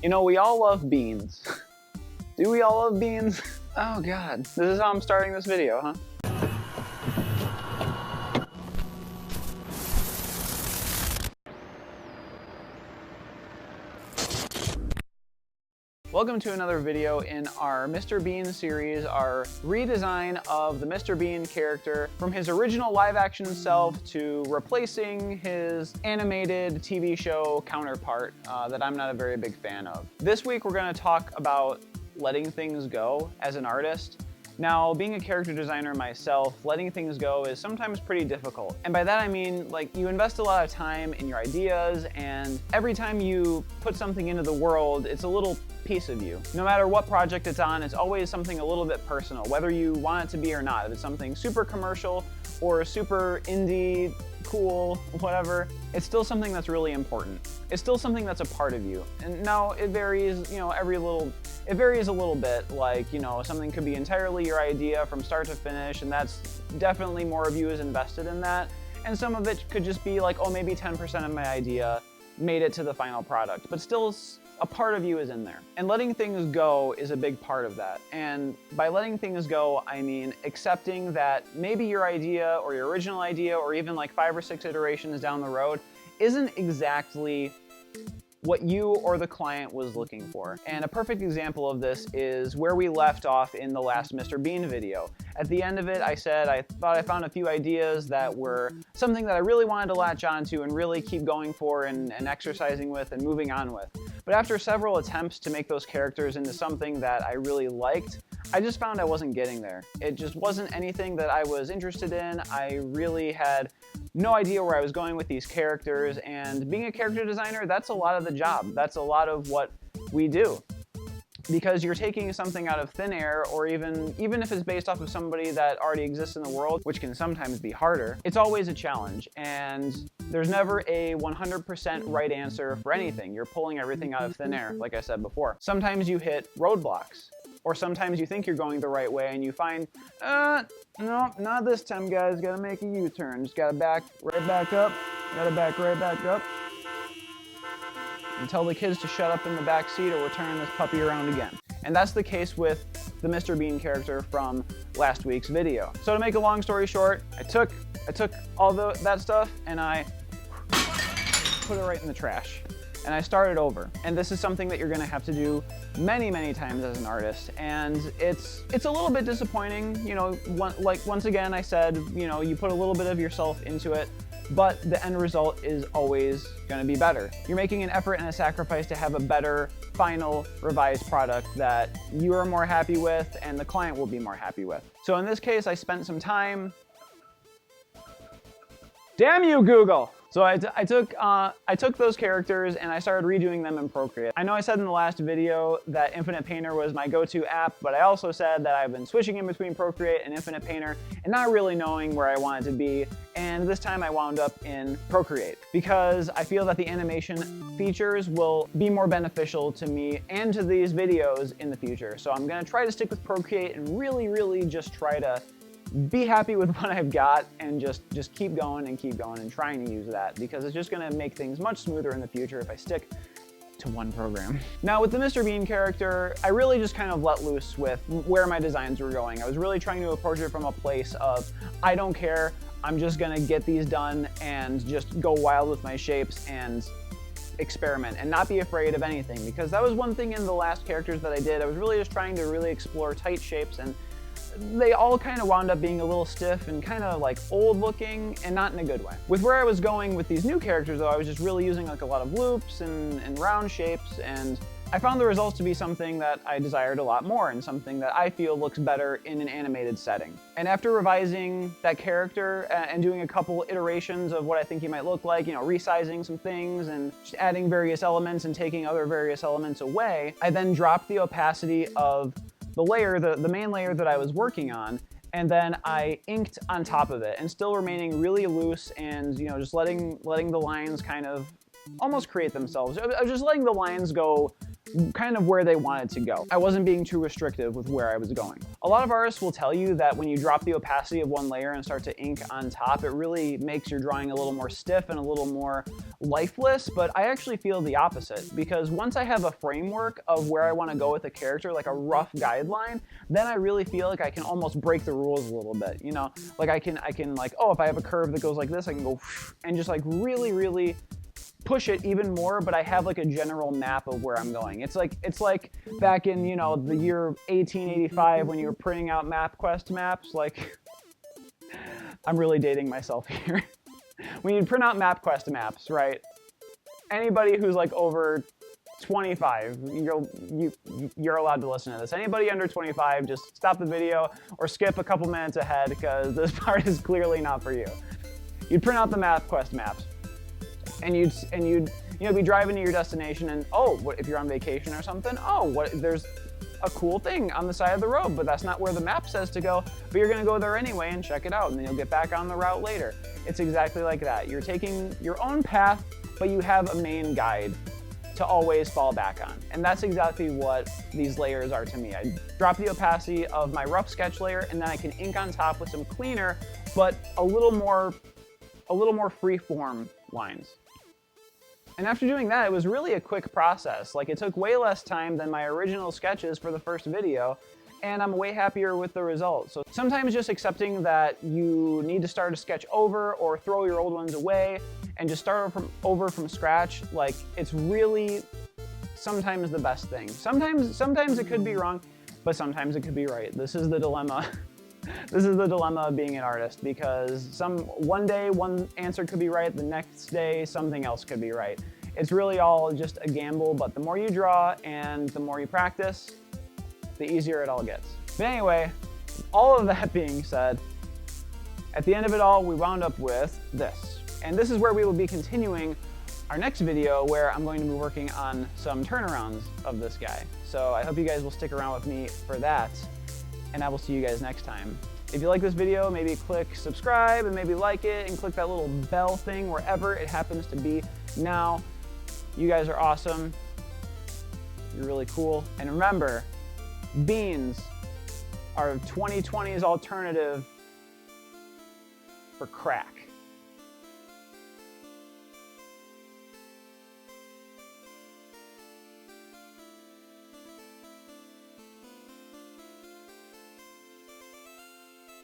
You know, we all love beans. Do we all love beans? Oh God, this is how I'm starting this video, huh? Welcome to another video in our Mr. Bean series, our redesign of the Mr. Bean character from his original live-action self to replacing his animated TV show counterpart that I'm not a very big fan of. This week we're going to talk about letting things go as an artist. Now, being a character designer myself, letting things go is sometimes pretty difficult. And by that I mean, like, you invest a lot of time in your ideas, and every time you put something into the world, it's a little piece of you. No matter what project it's on, it's always something a little bit personal, whether you want it to be or not. If it's something super commercial or super indie, cool, whatever, it's still something that's really important. It's still something that's a part of you. And now it varies, you know, it varies a little bit. Like, you know, something could be entirely your idea from start to finish, and that's definitely more of you is invested in that. And some of it could just be like, oh, maybe 10% of my idea made it to the final product, but still a part of you is in there. And letting things go is a big part of that. And by letting things go, I mean accepting that maybe your idea or your original idea or even like 5 or 6 iterations down the road isn't exactly what you or the client was looking for. And a perfect example of this is where we left off in the last Mr. Bean video. At the end of it, I said I thought I found a few ideas that were something that I really wanted to latch onto and really keep going for and exercising with and moving on with. But after several attempts to make those characters into something that I really liked, I just found I wasn't getting there. It just wasn't anything that I was interested in. I really had no idea where I was going with these characters, and being a character designer, that's a lot of the job. That's a lot of what we do. Because you're taking something out of thin air, or even if it's based off of somebody that already exists in the world, which can sometimes be harder, it's always a challenge. And there's never a 100% right answer for anything. You're pulling everything out of thin air, like I said before. Sometimes you hit roadblocks. Or sometimes you think you're going the right way and you find, no, not this time, guys. Gotta make a U-turn. Just gotta back right back up. Gotta back right back up. And tell the kids to shut up in the back seat or we're turning this puppy around again. And that's the case with the Mr. Bean character from last week's video. So to make a long story short, I took all that stuff and I put it right in the trash. And I started over. And this is something that you're gonna have to do many, many times as an artist. And it's a little bit disappointing. You know, once again, I said, you know, you put a little bit of yourself into it, but the end result is always gonna be better. You're making an effort and a sacrifice to have a better final revised product that you are more happy with and the client will be more happy with. So in this case, I spent some time. Damn you, Google! So I took those characters and I started redoing them in Procreate. I know I said in the last video that Infinite Painter was my go-to app, but I also said that I've been switching in between Procreate and Infinite Painter and not really knowing where I wanted to be. And this time I wound up in Procreate because I feel that the animation features will be more beneficial to me and to these videos in the future. So I'm gonna try to stick with Procreate and really just try to be happy with what I've got and just keep going and trying to use that because it's just gonna make things much smoother in the future if I stick to one program. Now with the Mr. Bean character, I really just kind of let loose with where my designs were going. I was really trying to approach it from a place of, I don't care, I'm just gonna get these done and just go wild with my shapes and experiment and not be afraid of anything, because that was one thing in the last characters that I did. I was really just trying to really explore tight shapes, and they all kind of wound up being a little stiff and kind of like old looking and not in a good way. With where I was going with these new characters though, I was just really using like a lot of loops and round shapes, and I found the results to be something that I desired a lot more and something that I feel looks better in an animated setting. And after revising that character and doing a couple iterations of what I think he might look like, you know, resizing some things and just adding various elements and taking other various elements away, I then dropped the opacity of the layer, the main layer that I was working on, and then I inked on top of it and still remaining really loose and, you know, just letting the lines kind of almost create themselves. I was just letting the lines go kind of where they wanted to go. I wasn't being too restrictive with where I was going. A lot of artists will tell you that when you drop the opacity of one layer and start to ink on top, it really makes your drawing a little more stiff and a little more lifeless, but I actually feel the opposite, because once I have a framework of where I want to go with a character, like a rough guideline, then I really feel like I can almost break the rules a little bit, you know? Like I can like, oh, if I have a curve that goes like this, I can go and just like really push it even more, but I have like a general map of where I'm going. It's like back in, you know, the year 1885 when you were printing out MapQuest maps, like I'm really dating myself here. When you print out MapQuest maps, right? Anybody who's like over 25, you're allowed to listen to this. Anybody under 25, just stop the video or skip a couple minutes ahead, because this part is clearly not for you. You'd print out the MapQuest maps, and you'd you know, be driving to your destination, and oh, what if you're on vacation or something? Oh, what there's a cool thing on the side of the road, but that's not where the map says to go, but you're gonna go there anyway and check it out, and then you'll get back on the route later. It's exactly like that. You're taking your own path, but you have a main guide to always fall back on. And that's exactly what these layers are to me. I drop the opacity of my rough sketch layer, and then I can ink on top with some cleaner, but a little more free-form lines. And after doing that, it was really a quick process. Like, it took way less time than my original sketches for the first video, and I'm way happier with the result. So sometimes just accepting that you need to start a sketch over or throw your old ones away and just start over from scratch, like, it's really sometimes the best thing. Sometimes it could be wrong, but sometimes it could be right. This is the dilemma. This is the dilemma of being an artist, because one day one answer could be right, the next day something else could be right. It's really all just a gamble, but the more you draw and the more you practice, the easier it all gets. But anyway, all of that being said, at the end of it all, we wound up with this. And this is where we will be continuing our next video, where I'm going to be working on some turnarounds of this guy. So I hope you guys will stick around with me for that, and I will see you guys next time. If you like this video, maybe click subscribe and maybe like it, and click that little bell thing wherever it happens to be now. You guys are awesome. You're really cool. And remember, beans are 2020's alternative for crack.